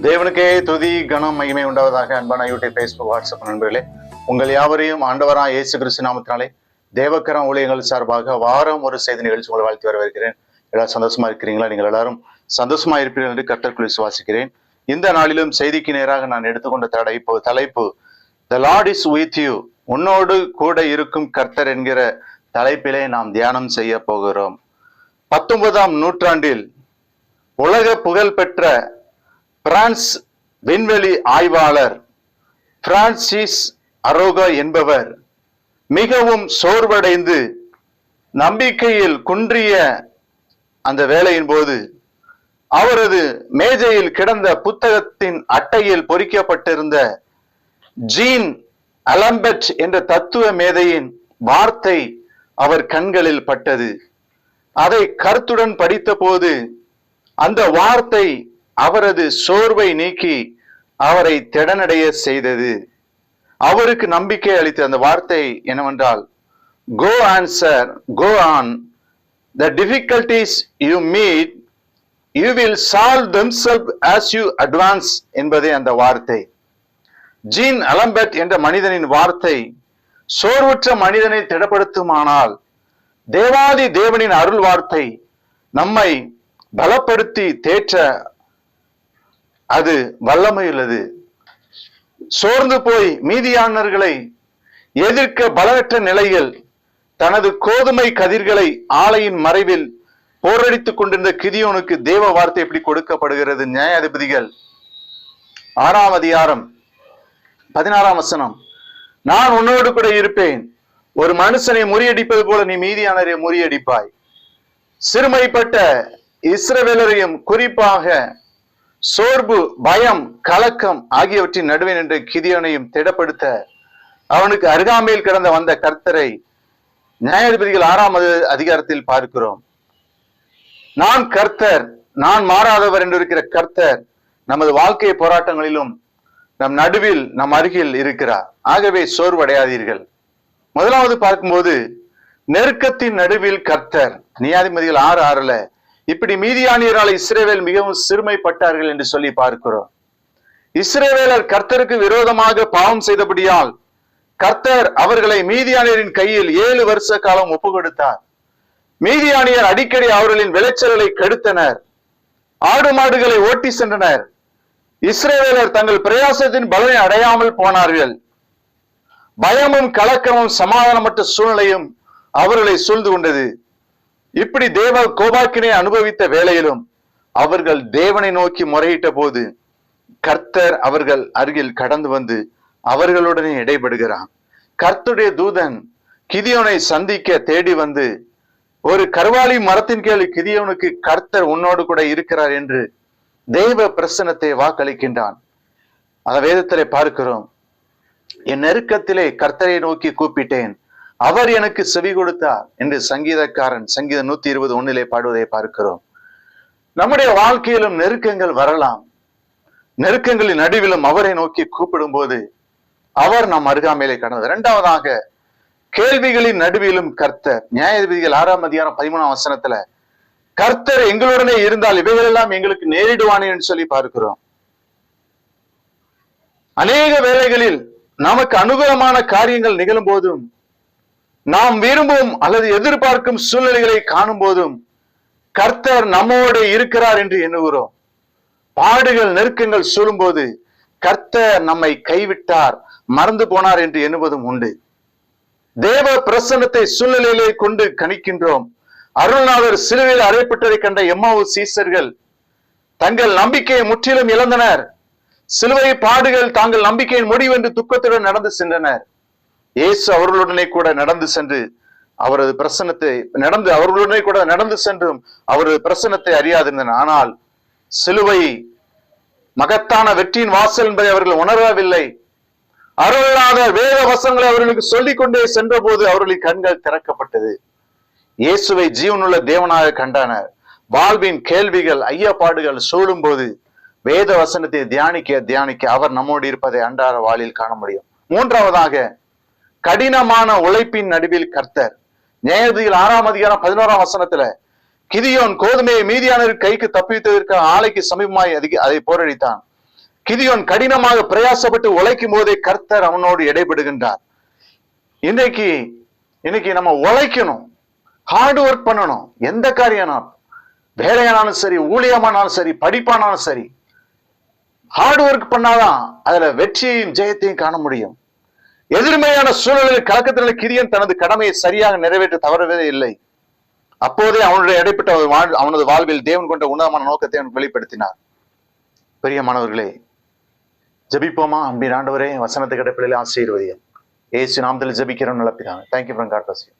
தேவனுக்கே துதி கனம் மகிமை உண்டாவதாக. அன்பான யூடியூப், பேஸ்புக், வாட்ஸ்அப் நண்பர்களே, உங்கள் யாவரையும் ஆண்டவராக இயேசு கிறிஸ்து நாமத்தினாலே தேவக்கரம் ஊழியங்கள் சார்பாக வாரம் ஒரு செய்தி நிகழ்ச்சி உங்களை வாழ்த்தி வரவேற்கிறேன். எல்லாரும் சந்தோஷமா இருக்கிறீங்களா? நீங்கள் எல்லாரும் சந்தோஷமா இருப்பீர்கள் என்று கர்த்தருக்குள் விசுவாசிக்கிறேன். இந்த நாளிலும் செய்திக்கு நேராக நான் எடுத்துக்கொண்ட தலைப்பு த லார்ட் இஸ் வித் யூ, உன்னோடு கூட இருக்கும் கர்த்தர் என்கிற தலைப்பிலே நாம் தியானம் செய்ய போகிறோம். 19ஆம் நூற்றாண்டில் உலக புகழ் பெற்ற பிரான்ஸ் விண்வெளி ஆய்வாளர் பிரான்சிஸ் அரோகா என்பவர் மிகவும் சோர்வடைந்து நம்பிக்கையில் குன்றிய அந்த வேளையின் போது அவரது மேஜையில் கிடந்த புத்தகத்தின் அட்டையில் பொறிக்கப்பட்டிருந்த ஜீன் அலம்பெட் என்ற தத்துவ மேதையின் வார்த்தை அவர் கண்களில் பட்டது. அதை கருத்துடன் படித்த போது அந்த வார்த்தை அவரது சோர்வை நீக்கி அவரை திடனடைய செய்தது. அவருக்கு நம்பிக்கை அளித்த அந்த வார்த்தை என்னவென்றால், go on sir, go on, the difficulties you meet you will solve themselves as you advance என்பதே அந்த வார்த்தை. ஜீன் அலம்பெட் என்ற மனிதனின் வார்த்தை சோர்வுற்ற மனிதனை திடப்படுத்துமானால், தேவாதி தேவனின் அருள் வார்த்தை நம்மை பலப்படுத்தி தேற்ற அது வல்லமையுள்ளது. சோர்ந்து போய் மீதியானவர்களை எதிர்க்க பலவற்ற நிலையில் தனது கோதுமை கதிர்களை ஆலையின் மறைவில் போரடித்துக் கொண்டிருந்த கிதியோனுக்கு தேவ வார்த்தை எப்படி கொடுக்கப்படுகிறது? நியாயாதிபதிகள் 6ஆம் அதிகாரம் 16ஆம் வசனம், நான் உன்னோடு கூட இருப்பேன், ஒரு மனுஷனை முறியடிப்பது போல நீ மீதியானரை முறியடிப்பாய். சிறுமைப்பட்ட இஸ்ரவேலரையும் குறிப்பாக சோர்வு, பயம், கலக்கம் ஆகியவற்றின் நடுவே நின்ற கிதியோனையும் திடப்படுத்த அவனுக்கு அருகாமையில் கிடந்த வந்த கர்த்தரை நியாயாதிபதிகள் 6ஆம் அதிகாரத்தில் பார்க்கிறோம். நான் கர்த்தர், நான் மாறாதவர் என்று இருக்கிற கர்த்தர் நமது வாழ்க்கை போராட்டங்களிலும் நம் நடுவில், நம் அருகில் இருக்கிறார். ஆகவே சோர்வடையாதீர்கள். முதலாவது பார்க்கும்போது நெருக்கத்தின் நடுவில் கர்த்தர். நியாயாதிபதிகள் 6:6 இப்படி மீதியானியரால் இஸ்ரவேல் மிகவும் சிறுமைப்பட்டார்கள் என்று சொல்லி பார்க்கிறோம். இஸ்ரவேலர் கர்த்தருக்கு விரோதமாக பாவம் செய்தபடியால் கர்த்தர் அவர்களை மீதியானியரின் கையில் 7 வருஷ காலம் ஒப்பு கொடுத்தார். மீதியானியர் அடிக்கடி அவர்களின் விளைச்சல்களை கெடுத்தனர், ஆடு மாடுகளை ஓட்டி சென்றனர். இஸ்ரவேலர் தங்கள் பிரயாசத்தின் பலனை அடையாமல் போனார்கள். பயமும் கலக்கமும் சமாதானமற்ற சூழ்நிலையும் அவர்களை சூழ்ந்து கொண்டது. இப்படி தேவ கோபாக்கினை அனுபவித்த வேளையிலும் அவர்கள் தேவனை நோக்கி முறையிட்ட போது கர்த்தர் அவர்கள் அருகில் கடந்து வந்து அவர்களுடனே இடைபடுகிறான். கர்த்தருடைய தூதன் கிதியோனை சந்திக்க தேடி வந்து, ஒரு கர்வாலி மரத்தின் கீழ் கிதியோனுக்கு கர்த்தர் உன்னோடு கூட இருக்கிறார் என்று தேவ பிரசன்னத்தை வாக்களிக்கின்றான். அந்த வேதத்திலே பார்க்கிறோம், என் நெருக்கத்திலே கர்த்தரை நோக்கி கூப்பிட்டேன், அவர் எனக்கு செவி கொடுத்தார் என்று சங்கீதக்காரன் சங்கீதம் 121 பாடுவதை பார்க்கிறோம். நம்முடைய வாழ்க்கையிலும் நெருக்கங்கள் வரலாம். நெருக்கங்களின் நடுவிலும் அவரை நோக்கி கூப்பிடும் போது அவர் நம் அருகாமையிலே கடந்தது. இரண்டாவதாக கேள்விகளின் நடுவிலும் கர்த்தர். நியாயாதிபதிகள் 6ஆம் அதிகாரம் 13ஆம் வசனத்துல கர்த்தர் எங்களுடனே இருந்தால் இவைகள் எல்லாம் எங்களுக்கு நேரிடுவானே என்று சொல்லி பார்க்கிறோம். அநேக வேளைகளில் நமக்கு அனுகூலமான காரியங்கள் நிகழும் போதும், நாம் விரும்பும் அல்லது எதிர்பார்க்கும் சூழ்நிலைகளை காணும் போதும் கர்த்தர் நம்மோடு இருக்கிறார் என்று எண்ணுகிறோம். பாடுகள், நெருக்கங்கள் சூழும் போது கர்த்தர் நம்மை கைவிட்டார், மறந்து போனார் என்று எண்ணுவதும் உண்டு. தேவ பிரசன்னத்தை சூழ்நிலையிலே கொண்டு கணிக்கின்றோம். அருள்நாதர் சிலுவையில் அறையப்பட்டதை கண்ட எம்மாவு சீசர்கள் தங்கள் நம்பிக்கையை முற்றிலும் இழந்தனர். சிலுவை பாடுகள் தாங்கள் நம்பிக்கையின் முடிவு என்று துக்கத்துடன் நடந்து சென்றனர். இயேசு அவர்களுடனே கூட நடந்து சென்று அவரது பிரசன்னத்தை அவர்களுடனே கூட நடந்து சென்றும் அவரது பிரசன்னத்தை அறியாதிருந்தனர். ஆனால் சிலுவை மகத்தான வெற்றியின் வாசல் என்பதை அவர்கள் உணரவில்லை. அருளாத வேத வசனங்களை அவர்களுக்கு சொல்லிக் கொண்டே சென்ற போது அவர்களின் கண்கள் திறக்கப்பட்டது. இயேசுவை ஜீவனுள்ள தேவனாக கண்டனர். வாழ்வின் கேள்விகள், ஐயப்பாடுகள் சூழும் போது வேத வசனத்தை தியானிக்க அவர் நம்மோடு இருப்பதை அன்றாட வாழ்வில் காண முடியும். மூன்றாவதாக கடினமான உழைப்பின் நடுவில் கர்த்தர். நியாயாதிபதிகள் 6ஆம் அதிகாரம் 11ஆம் வசனத்துல கிதியோன் கோதுமையை மீதியானவர் கைக்கு தப்பித்ததற்கு ஆலைக்கு சமீபமாய் அதை போரடித்தான். கிதியோன் கடினமாக பிரயாசப்பட்டு உழைக்கும் போதே கர்த்தர் அவனோடு இடைபடுகின்றார். இன்னைக்கு நம்ம உழைக்கணும், ஹார்ட் ஒர்க் பண்ணணும். எந்த காரியம்னாலும், வேலையானாலும் சரி, ஊழியமானாலும் சரி, படிப்பானாலும் சரி, ஹார்ட் ஒர்க் பண்ணாதான் அதுல வெற்றியையும் ஜெயத்தையும் காண முடியும். எதிர்மையான சூழலில் கலக்கத்தில் கிதியோன் தனது கடமையை சரியாக நிறைவேற்ற தவறவே இல்லை. அப்போதே அவனுடைய இடைப்பட்ட அவனது வாழ்வில் தேவன் கொண்ட உன்னதமான நோக்கத்தை அவன் வெளிப்படுத்தினார். பிரியமானவர்களே, ஜெபிப்போமா? அன்பின் ஆண்டவரே, வசனத்தை கடைப்பிடிலே ஆசீர்வதியும். இயேசு நாமத்தில் ஜெபிக்கிறோம், நல்ல பிதாவே. Thank you from God bless you.